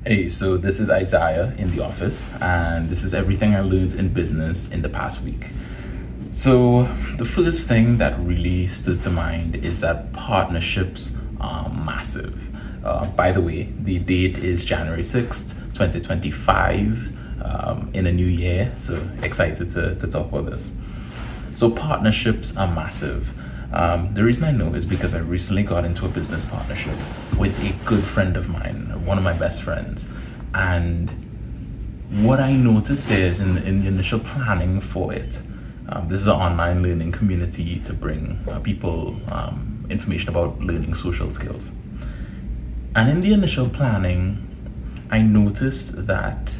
Hey, so this is Isaiah in the office, and this is everything I learned in business in the past week. So, the first thing that really stood to mind is that partnerships are massive. By the way, the date is January 6th, 2025, in a new year, so excited to talk about this. So partnerships are massive. The reason I know is because I recently got into a business partnership with a good friend of mine, one of my best friends. And what I noticed is in the initial planning for it, this is an online learning community to bring people information about learning social skills. And in the initial planning, I noticed that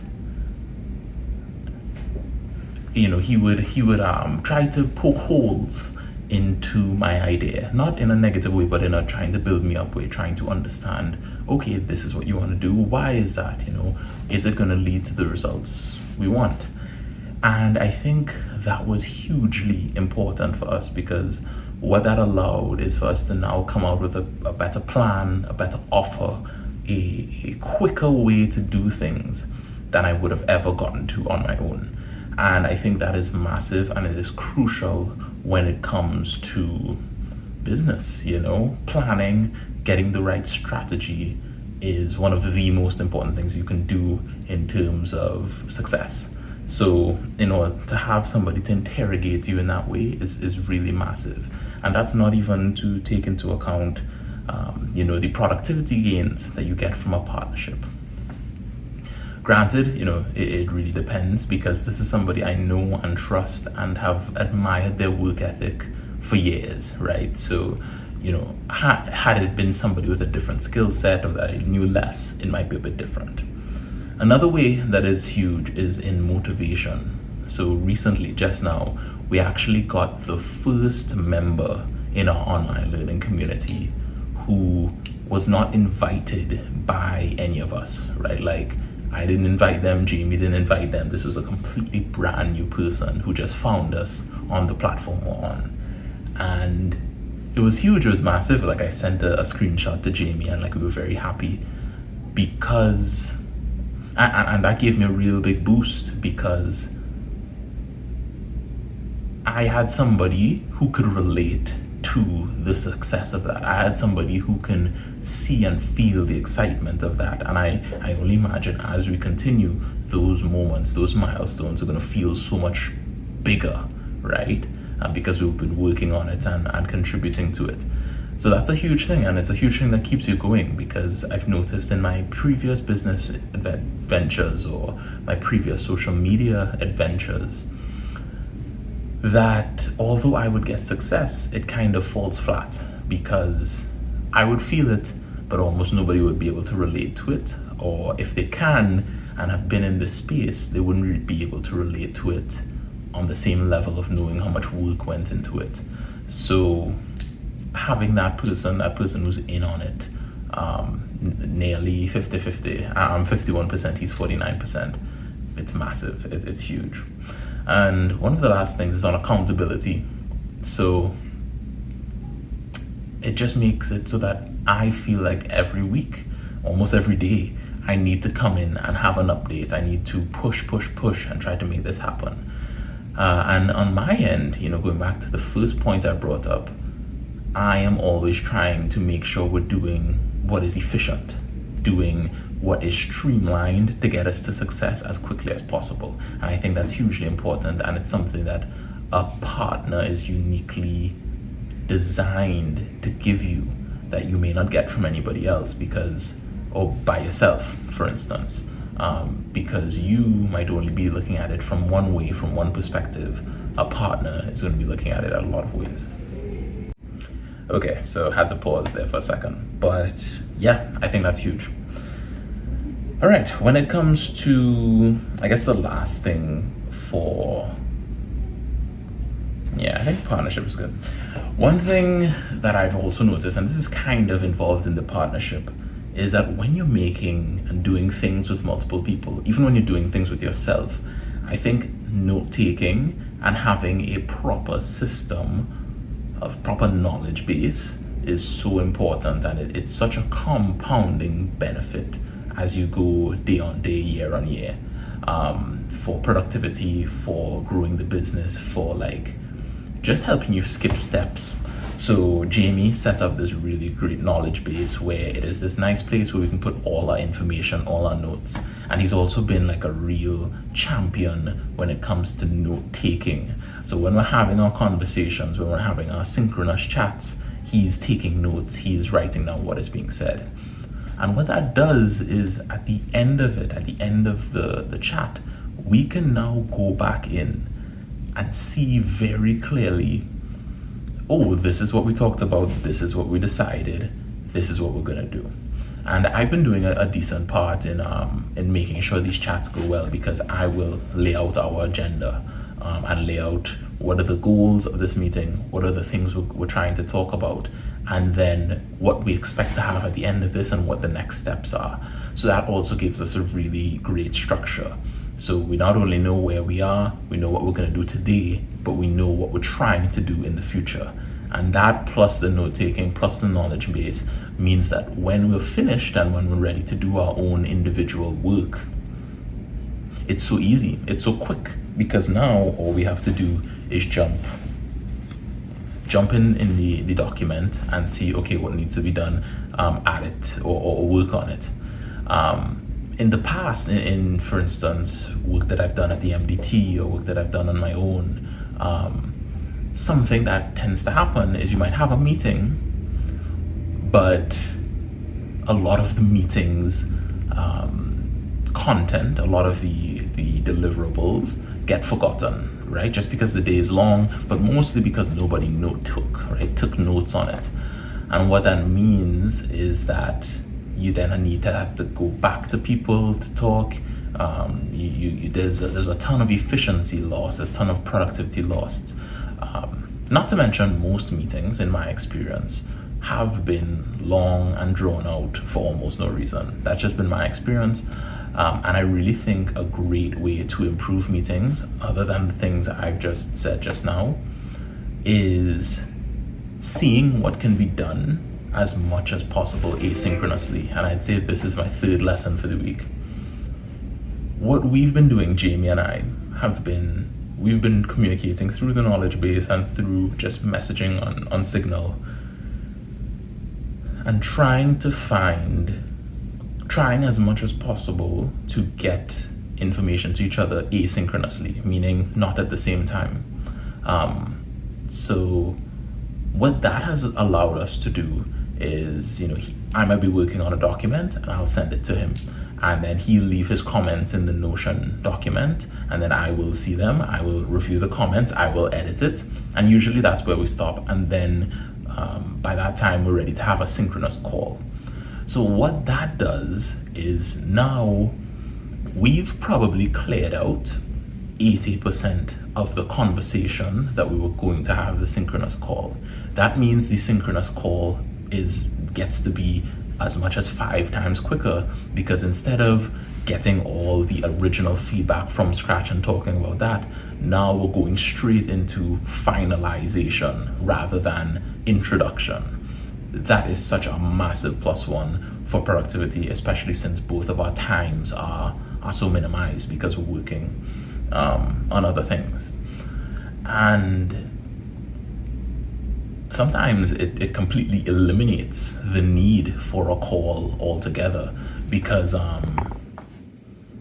he would try to poke holes into my idea, not in a negative way, but in a trying to build me up way, trying to understand, okay, this is what you want to do, why is that, is it going to lead to the results we want? And I think that was hugely important for us, because what that allowed is for us to now come out with a better plan, a better offer, a quicker way to do things than I would have ever gotten to on my own. And I think that is massive, and it is crucial when it comes to business. Planning, getting the right strategy is one of the most important things you can do in terms of success. So, to have somebody to interrogate you in that way is really massive. And that's not even to take into account, the productivity gains that you get from a partnership. Granted, it really depends, because this is somebody I know and trust and have admired their work ethic for years, right? So, had it been somebody with a different skill set or that I knew less, it might be a bit different. Another way that is huge is in motivation. So recently, just now, we actually got the first member in our online learning community who was not invited by any of us, right? Like, I didn't invite them, Jamie didn't invite them. This was a completely brand new person who just found us on the platform we're on. And it was huge, it was massive. Like, I sent a screenshot to Jamie, and we were very happy, because and that gave me a real big boost, because I had somebody who could relate to the success of that. I had somebody who can see and feel the excitement of that. And I only imagine, as we continue, those moments, those milestones are going to feel so much bigger, right? Because we've been working on it and contributing to it. So that's a huge thing, and it's a huge thing that keeps you going, because I've noticed in my previous business ventures or my previous social media adventures that although I would get success, it kind of falls flat, because I would feel it, but almost nobody would be able to relate to it. Or if they can and have been in this space, they wouldn't really be able to relate to it on the same level of knowing how much work went into it. So having that person who's in on it, nearly 50-50, I'm 51%, he's 49%, it's massive, it's huge. And one of the last things is on accountability. So it just makes it so that I feel like every week, almost every day, I need to come in and have an update. I need to push and try to make this happen. And on my end, going back to the first point I brought up, I am always trying to make sure we're doing what is efficient, doing what is streamlined to get us to success as quickly as possible. And I think that's hugely important, and it's something that a partner is uniquely designed to give you that you may not get from anybody else, or by yourself, for instance, because you might only be looking at it from one way, from one perspective. A partner is going to be looking at it a lot of ways. Okay, so had to pause there for a second, but yeah, I think that's huge. All right, when it comes to, I guess the last thing I think partnership is good. One thing that I've also noticed, and this is kind of involved in the partnership, is that when you're making and doing things with multiple people, even when you're doing things with yourself, I think note-taking and having a proper system, a proper knowledge base, is so important, and it's such a compounding benefit as you go day on day, year on year, for productivity, for growing the business, for like just helping you skip steps. So Jamie set up this really great knowledge base where it is this nice place where we can put all our information, all our notes. And he's also been like a real champion when it comes to note taking. So when we're having our conversations, when we're having our synchronous chats, he's taking notes, he's writing down what is being said. And what that does is at the end of it, at the end of the chat, we can now go back in and see very clearly, oh, this is what we talked about, this is what we decided, this is what we're gonna do. And I've been doing a decent part in making sure these chats go well, because I will lay out our agenda and lay out what are the goals of this meeting, what are the things we're trying to talk about, and then what we expect to have at the end of this and what the next steps are. So that also gives us a really great structure. So we not only know where we are, we know what we're going to do today, but we know what we're trying to do in the future. And that plus the note taking plus the knowledge base means that when we're finished and when we're ready to do our own individual work, it's so easy, it's so quick, because now all we have to do is jump in the document and see, okay, what needs to be done, add it or work on it. In the past, in for instance, work that I've done at the MDT or work that I've done on my own, something that tends to happen is you might have a meeting, but a lot of the meetings content, a lot of the deliverables get forgotten, right? Just because the day is long, but mostly because nobody took notes on it. And what that means is that you then need to have to go back to people to talk. There's a ton of efficiency loss, there's a ton of productivity lost. Not to mention, most meetings, in my experience, have been long and drawn out for almost no reason. That's just been my experience. And I really think a great way to improve meetings, other than the things I've just said just now, is seeing what can be done as much as possible asynchronously. And I'd say this is my third lesson for the week. What we've been doing, Jamie and I, we've been communicating through the knowledge base and through just messaging on Signal, and trying as much as possible to get information to each other asynchronously, meaning not at the same time. So what that has allowed us to do is, I might be working on a document and I'll send it to him, and then he'll leave his comments in the Notion document, and then I will see them, I will review the comments, I will edit it, and usually that's where we stop. And then by that time we're ready to have a synchronous call. So what that does is now we've probably cleared out 80% of the conversation that we were going to have the synchronous call. That means the synchronous call gets to be as much as 5 times quicker, because instead of getting all the original feedback from scratch and talking about that, now we're going straight into finalization rather than introduction. That is such a massive +1 for productivity, especially since both of our times are so minimized because we're working on other things. And sometimes it completely eliminates the need for a call altogether, because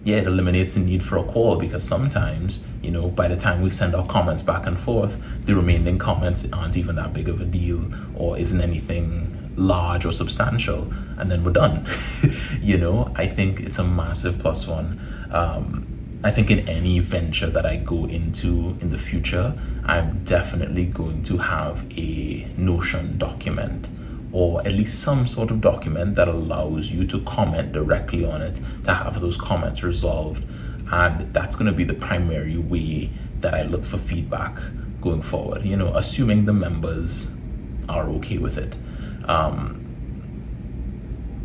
it eliminates the need for a call, because sometimes, by the time we send our comments back and forth, the remaining comments aren't even that big of a deal or isn't anything large or substantial, and then we're done. I think it's a massive +1. I think in any venture that I go into in the future, I'm definitely going to have a Notion document, or at least some sort of document that allows you to comment directly on it, to have those comments resolved. And that's going to be the primary way that I look for feedback going forward, assuming the members are okay with it.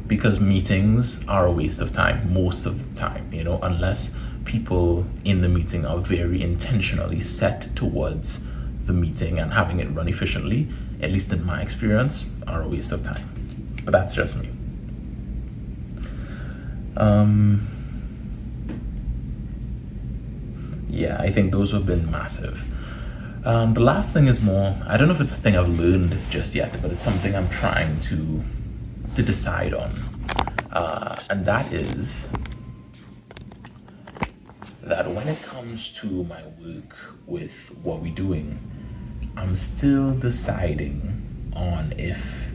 Because meetings are a waste of time most of the time, unless people in the meeting are very intentionally set towards the meeting and having it run efficiently, at least in my experience, are a waste of time. But that's just me. Yeah, I think those have been massive. The last thing is more, I don't know if it's a thing I've learned just yet, but it's something I'm trying to decide on. And that is that when it comes to my work with what we're doing, I'm still deciding on if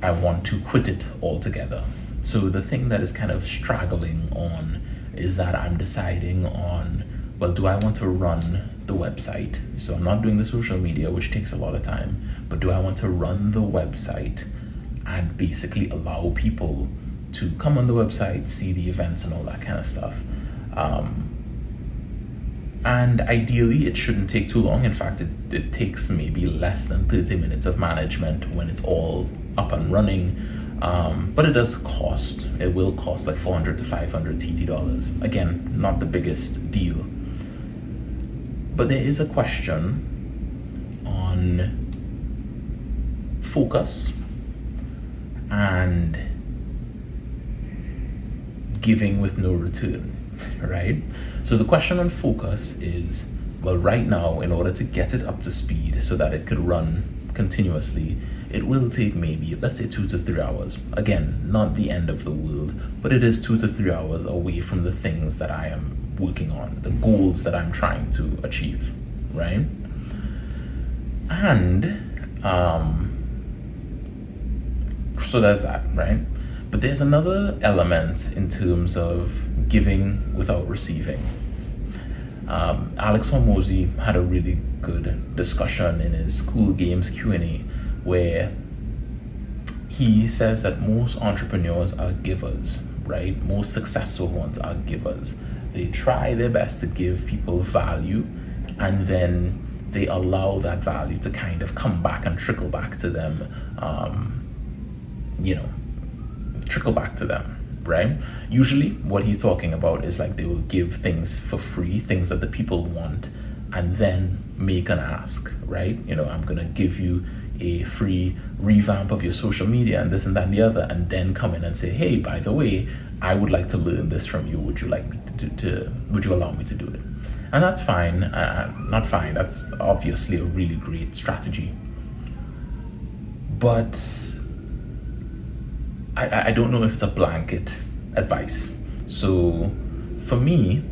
I want to quit it altogether. So the thing that is kind of straggling on is that I'm deciding on, well, do I want to run the website? So I'm not doing the social media, which takes a lot of time, but do I want to run the website and basically allow people to come on the website, see the events and all that kind of stuff? And ideally, it shouldn't take too long. In fact, it takes maybe less than 30 minutes of management when it's all up and running. But it does cost. It will cost like 400 to 500 TT dollars. Again, not the biggest deal. But there is a question on focus and giving with no return, right? So the question on focus is, well, right now, in order to get it up to speed so that it could run continuously, it will take maybe, let's say, 2 to 3 hours. Again, not the end of the world, but it is 2 to 3 hours away from the things that I am working on, the goals that I'm trying to achieve, right? And so there's that, right? But there's another element in terms of giving without receiving. Alex Hormozy had a really good discussion in his School Games Q&A where he says that most entrepreneurs are givers, right? Most successful ones are givers. They try their best to give people value, and then they allow that value to kind of come back and trickle back to them, trickle back to them, right? Usually what he's talking about is like they will give things for free, things that the people want, and then make an ask, right? I'm gonna give you a free revamp of your social media and this and that and the other, and then come in and say, hey, by the way, I would like to learn this from you. Would you like me would you allow me to do it? And that's fine. Not fine. That's obviously a really great strategy. But I don't know if it's a blanket advice. So for me,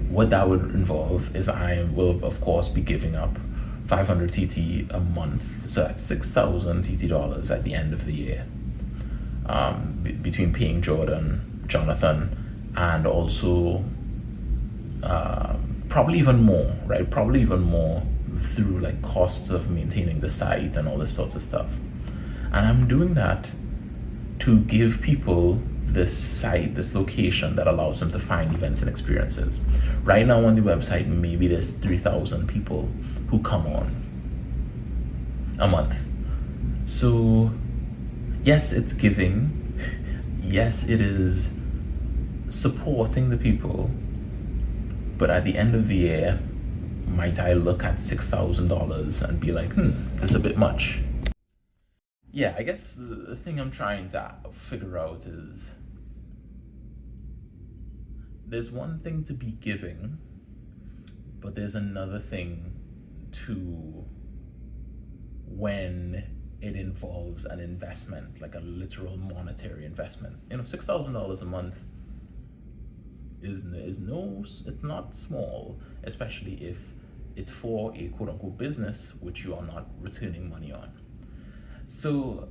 what that would involve is I will, of course, be giving up 500 TT a month. So that's 6,000 TT dollars at the end of the year. Between paying Jordan, Jonathan, and also probably even more, right? Probably even more through like costs of maintaining the site and all this sorts of stuff. And I'm doing that to give people this site, this location that allows them to find events and experiences. Right now on the website, maybe there's 3,000 people who come on a month. So yes, it's giving. Yes, it is supporting the people. But at the end of the year, might I look at $6,000 and be like, that's a bit much. Yeah, I guess the thing I'm trying to figure out is there's one thing to be giving, but there's another thing to when it involves an investment, like a literal monetary investment. $6,000 a month is it's not small, especially if it's for a quote unquote business which you are not returning money on. So,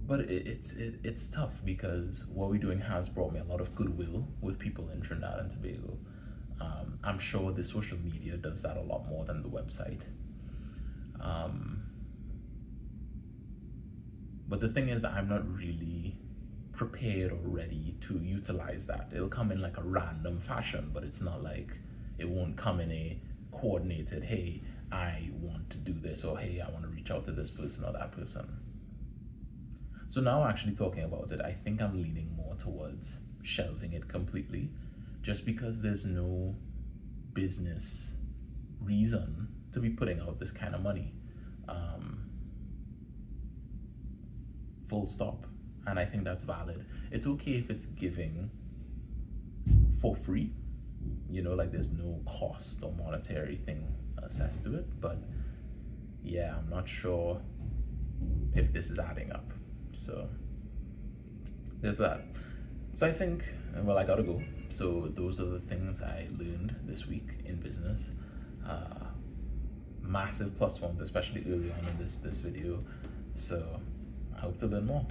but it's tough because what we're doing has brought me a lot of goodwill with people in Trinidad and Tobago. I'm sure the social media does that a lot more than the website. But the thing is, I'm not really prepared or ready to utilize that. It'll come in like a random fashion, but it's not like it won't come in a coordinated, hey, I want to do this, or hey, I want to reach out to this person or that person. So now actually talking about it, I think I'm leaning more towards shelving it completely, just because there's no business reason to be putting out this kind of money. Full stop. and I think that's valid. It's okay if it's giving for free, you know, like there's no cost or monetary thing assessed to it, but yeah, I'm not sure if this is adding up. So there's that. So I think, well, I gotta go. So those are the things I learned this week in business. Massive plus ones, especially early on in this video. So I hope to learn more.